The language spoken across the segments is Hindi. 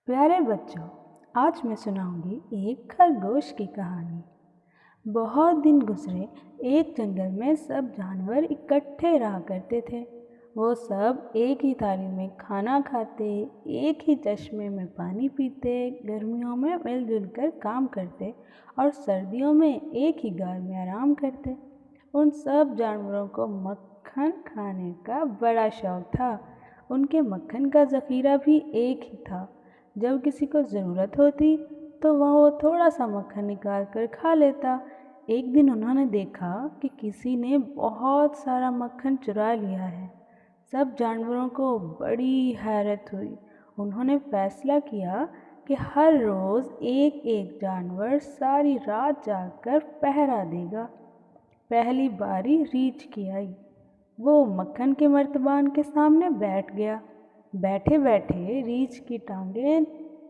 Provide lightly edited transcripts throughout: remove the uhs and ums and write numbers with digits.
प्यारे बच्चों, आज मैं सुनाऊंगी एक खरगोश की कहानी। बहुत दिन गुजरे, एक जंगल में सब जानवर इकट्ठे रहा करते थे। वो सब एक ही थाली में खाना खाते, एक ही चश्मे में पानी पीते, गर्मियों में मिलजुल कर काम करते और सर्दियों में एक ही गार में आराम करते। उन सब जानवरों को मक्खन खाने का बड़ा शौक था। उनके मक्खन का ज़ख़ीरा भी एक ही था। जब किसी को ज़रूरत होती तो वह थोड़ा सा मक्खन निकाल कर खा लेता। एक दिन उन्होंने देखा कि किसी ने बहुत सारा मक्खन चुरा लिया है। सब जानवरों को बड़ी हैरत हुई। उन्होंने फैसला किया कि हर रोज़ एक एक जानवर सारी रात जागकर पहरा देगा। पहली बारी रीछ की आई। वो मक्खन के मर्तबान के सामने बैठ गया। बैठे बैठे रीछ की टांगें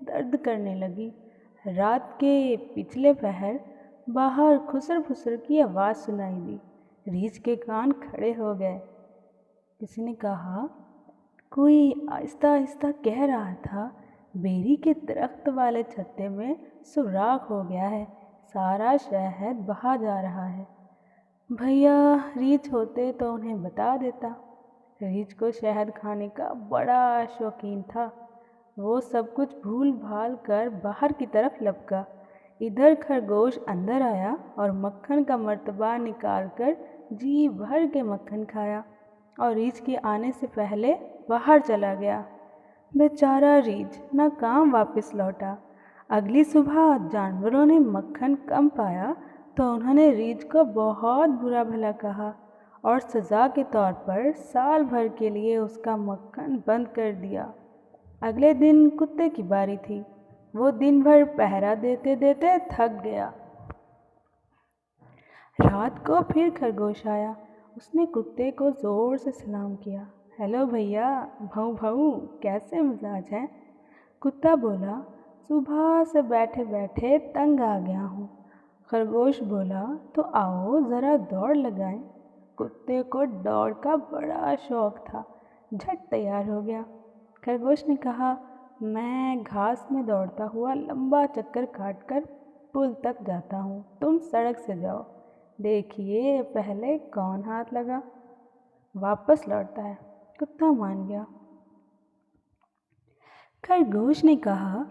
दर्द करने लगी। रात के पिछले पहर बाहर खुसर फुसर की आवाज़ सुनाई दी। रीछ के कान खड़े हो गए। किसी ने कहा, कोई आहिस्ता आहिस्ता कह रहा था, बेरी के दरख्त वाले छत्ते में सुराख हो गया है, सारा शहद बहा जा रहा है। भैया रीछ होते तो उन्हें बता देता। रीछ को शहद खाने का बड़ा शौकीन था। वो सब कुछ भूल भाल कर बाहर की तरफ लपका। इधर खरगोश अंदर आया और मक्खन का मर्तबा निकाल कर जी भर के मक्खन खाया और रीछ के आने से पहले बाहर चला गया। बेचारा रीछ नाकाम वापस लौटा। अगली सुबह जानवरों ने मक्खन कम पाया तो उन्होंने रीछ को बहुत बुरा भला कहा और सज़ा के तौर पर साल भर के लिए उसका मक्खन बंद कर दिया। अगले दिन कुत्ते की बारी थी। वो दिन भर पहरा देते देते थक गया। रात को फिर खरगोश आया। उसने कुत्ते को ज़ोर से सलाम किया। हेलो भैया, भौं भौं, कैसे मिजाज हैं? कुत्ता बोला, सुबह से बैठे बैठे तंग आ गया हूँ। खरगोश बोला, तो आओ ज़रा दौड़ लगाएं। कुत्ते को दौड़ का बड़ा शौक था। झट तैयार हो गया। खरगोश ने कहा, मैं घास में दौड़ता हुआ लंबा चक्कर काटकर पुल तक जाता हूँ, तुम सड़क से जाओ, देखिए पहले कौन हाथ लगा वापस लौटता है। कुत्ता मान गया। खरगोश ने कहा,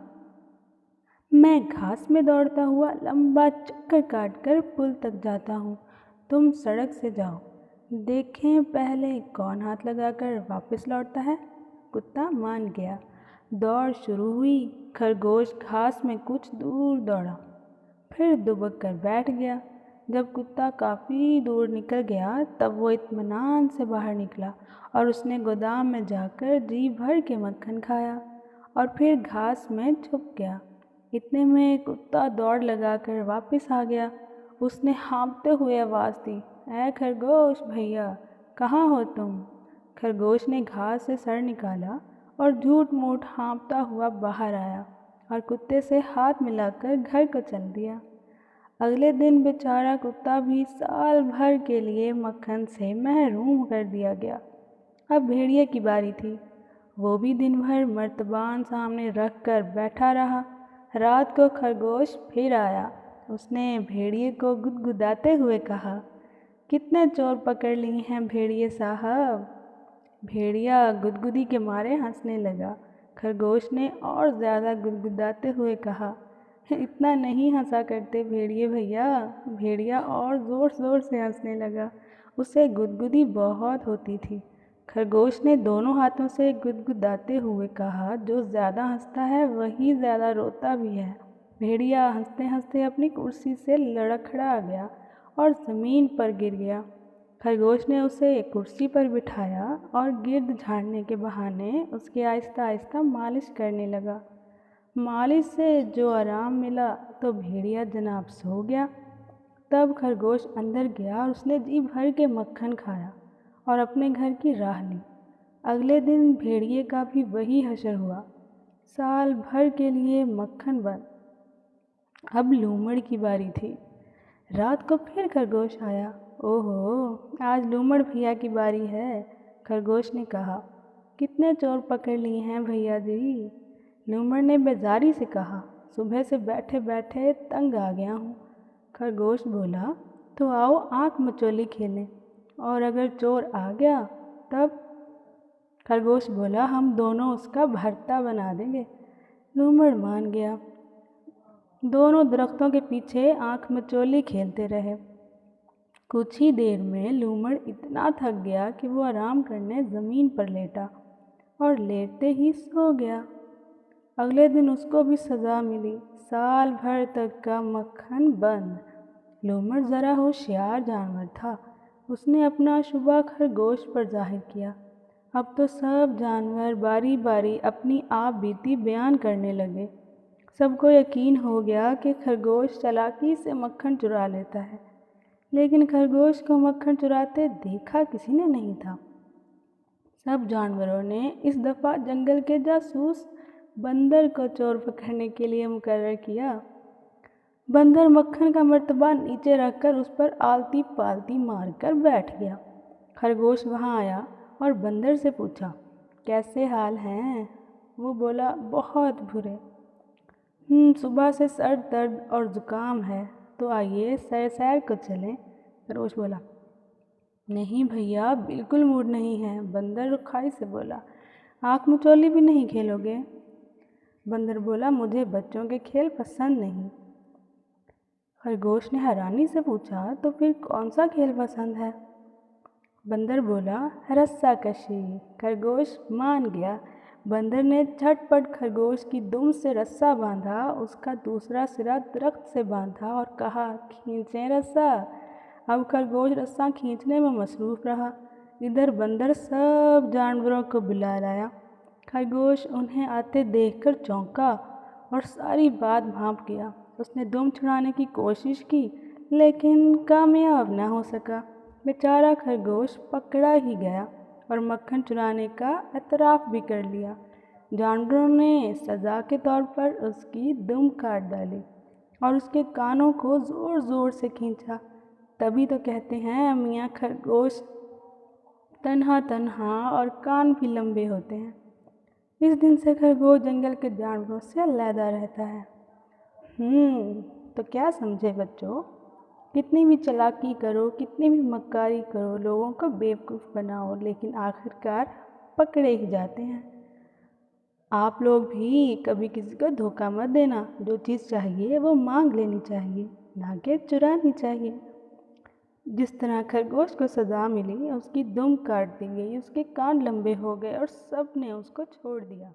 मैं घास में दौड़ता हुआ लंबा चक्कर काटकर पुल तक जाता हूँ, तुम सड़क से जाओ, देखें पहले कौन हाथ लगाकर वापस लौटता है। कुत्ता मान गया। दौड़ शुरू हुई। खरगोश घास में कुछ दूर दौड़ा, फिर दुबक कर बैठ गया। जब कुत्ता काफ़ी दूर निकल गया तब वो इत्मीनान से बाहर निकला और उसने गोदाम में जाकर जी भर के मक्खन खाया और फिर घास में छुप गया। इतने में कुत्ता दौड़ लगाकर वापस आ गया। उसने हाँफते हुए आवाज़ दी, ऐ खरगोश भैया, कहाँ हो तुम? खरगोश ने घास से सर निकाला और झूठ मूठ हाँफता हुआ बाहर आया और कुत्ते से हाथ मिलाकर घर को चल दिया। अगले दिन बेचारा कुत्ता भी साल भर के लिए मक्खन से महरूम कर दिया गया। अब भेड़िए की बारी थी। वो भी दिन भर मर्तबान सामने रख कर बैठा रहा। रात को खरगोश फिर आया। उसने भेड़िए को गुदगुदाते हुए कहा, कितने चोर पकड़ लिए हैं भेड़िए साहब? भेड़िया गुदगुदी के मारे हंसने लगा। खरगोश ने और ज़्यादा गुदगुदाते हुए कहा, इतना नहीं हंसा करते भेड़िए भैया। भेड़िया और ज़ोर ज़ोर से हंसने लगा। उसे गुदगुदी बहुत होती थी। खरगोश ने दोनों हाथों से गुदगुदाते हुए कहा, जो ज़्यादा हंसता है वही ज़्यादा रोता भी है। भेड़िया हंसते हंसते अपनी कुर्सी से लड़खड़ा गया और ज़मीन पर गिर गया। खरगोश ने उसे कुर्सी पर बिठाया और गिर्द झाड़ने के बहाने उसकी आहिस्ता आहिस्ता मालिश करने लगा। मालिश से जो आराम मिला तो भेड़िया जनाब सो गया। तब खरगोश अंदर गया और उसने जी भर के मक्खन खाया और अपने घर की राह ली। अगले दिन भेड़िए का भी वही हशर हुआ। साल भर के लिए मक्खन बंद। अब लूमड़ की बारी थी। रात को फिर खरगोश आया। ओहो, आज लूमड़ भैया की बारी है। खरगोश ने कहा, कितने चोर पकड़ लिए हैं भैया जी? लूमड़ ने बेजारी से कहा, सुबह से बैठे बैठे तंग आ गया हूँ। खरगोश बोला, तो आओ आँख मचोली खेलें, और अगर चोर आ गया तब? खरगोश बोला, हम दोनों उसका भरता बना देंगे। लूमड़ मान गया। दोनों दरख्तों के पीछे आँख मचोली खेलते रहे। कुछ ही देर में लूमड़ इतना थक गया कि वो आराम करने ज़मीन पर लेटा और लेटते ही सो गया। अगले दिन उसको भी सज़ा मिली, साल भर तक का मक्खन बंद। लूमड़ ज़रा होशियार जानवर था। उसने अपना शुबा खरगोश पर जाहिर किया। अब तो सब जानवर बारी बारी अपनी आप बीती बयान करने लगे। सबको यकीन हो गया कि खरगोश चालाकी से मक्खन चुरा लेता है, लेकिन खरगोश को मक्खन चुराते देखा किसी ने नहीं था। सब जानवरों ने इस दफ़ा जंगल के जासूस बंदर को चोर पकड़ने के लिए मुकर्रर किया। बंदर मक्खन का मर्तबा नीचे रखकर उस पर आलती पालती मारकर बैठ गया। खरगोश वहाँ आया और बंदर से पूछा, कैसे हाल हैं? वो बोला, बहुत बुरे। सुबह से सर दर्द और ज़ुकाम है, तो आइए सैर को चलें। खरगोश बोला, नहीं भैया, बिल्कुल मूड नहीं है। बंदर रुखाई से बोला, आँख मचोली भी नहीं खेलोगे? बंदर बोला, मुझे बच्चों के खेल पसंद नहीं। खरगोश ने हैरानी से पूछा, तो फिर कौन सा खेल पसंद है? बंदर बोला, रस्सा कशी। खरगोश मान गया। बंदर ने झटपट खरगोश की दुम से रस्सा बांधा, उसका दूसरा सिरा दरख्त से बांधा और कहा, खींचें रस्सा। अब खरगोश रस्सा खींचने में मसरूफ़ रहा। इधर बंदर सब जानवरों को बुला लाया। खरगोश उन्हें आते देखकर चौंका और सारी बात भांप गया। उसने दुम छुड़ाने की कोशिश की, लेकिन कामयाब न हो सका। बेचारा खरगोश पकड़ा ही गया और मक्खन चुराने का एतराफ़ भी कर लिया। जानवरों ने सज़ा के तौर पर उसकी दुम काट डाली और उसके कानों को ज़ोर ज़ोर से खींचा। तभी तो कहते हैं मियाँ खरगोश तन्हा तन्हा और कान भी लंबे होते हैं। इस दिन से खरगोश जंगल के जानवरों से अलहदा रहता है। तो क्या समझे बच्चों? कितनी भी चालाकी करो, कितनी भी मक्कारी करो, लोगों को बेवकूफ़ बनाओ, लेकिन आखिरकार पकड़े ही जाते हैं। आप लोग भी कभी किसी को धोखा मत देना। जो चीज़ चाहिए वो मांग लेनी चाहिए, ना कि चुरानी चाहिए। जिस तरह खरगोश को सज़ा मिली, उसकी दुम काट दी गई, उसके कान लंबे हो गए और सब ने उसको छोड़ दिया।